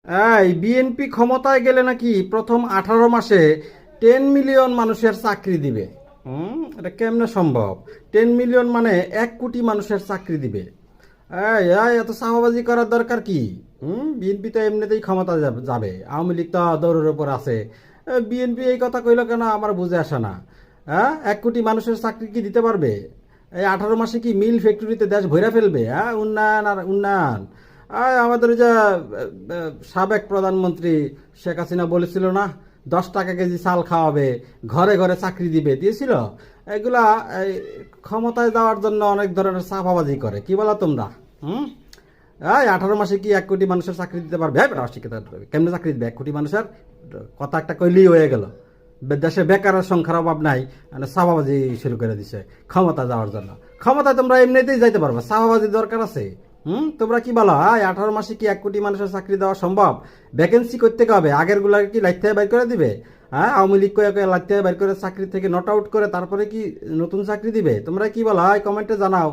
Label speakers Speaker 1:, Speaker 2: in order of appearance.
Speaker 1: এই বিএনপি ক্ষমতায় গেলে নাকি প্রথম 18 মাসে 10 মিলিয়ন মানুষের চাকরি দিবে। এটা কেমনে সম্ভব? 10 মিলিয়ন মানে 1 কোটি মানুষের চাকরি দিবে। এই এই এত চাপাবাজি করার দরকার কি? বিএনপি তো এমনিতেই ক্ষমতা যাবে, আওয়ামী লীগ তো দৌড়ের ওপর আছে। বিএনপি এই কথা কইলো কেন আমার বুঝে আসে না। হ্যাঁ, 1 কোটি মানুষের চাকরি কি দিতে পারবে? এই 18 মাসে কি মিল ফ্যাক্টরিতে দেশ ভরে ফেলবে? হ্যাঁ, উন্নয়ন আর উন্নয়ন। আমাদের ওই যে সাবেক প্রধানমন্ত্রী শেখ হাসিনা বলেছিল না, 10 টাকা কেজি চাল খাওয়াবে, ঘরে ঘরে চাকরি দিবে, দিয়েছিল। এগুলা এই ক্ষমতায় যাওয়ার জন্য অনেক ধরনের চাপাবাজি করে। কি বলো তোমরা? হুম এই 18 মাসে কি 1 কোটি মানুষের চাকরি দিতে পারবে? অশিক্ষিত কেমনে চাকরি দিবে 1 কোটি মানুষের? কথা একটা কইলেই হয়ে গেল। দেশে বেকারের সংখ্যার অভাব নাই, মানে চাপাবাজি শুরু করে দিছে ক্ষমতা যাওয়ার জন্য। ক্ষমতায় তোমরা এমনিতেই যাইতে পারবে, চাপাবাজি দরকার আছে? তোমরা কি বলো? 18 মাসে কি 1 কোটি মানুষের চাকরি দেওয়া সম্ভব? ভ্যাকেন্সি করতে হবে, আগের গুলাকে কি লাইট থেকে বাইর করে দিবে? হ্যাঁ, আওয়ামী লীগ কয়ে কয়ে লাইট থেকে বাইর করে চাকরি থেকে নট আউট করে তারপরে কি নতুন চাকরি দিবে? তোমরা কি বলো? কমেন্টে জানাও।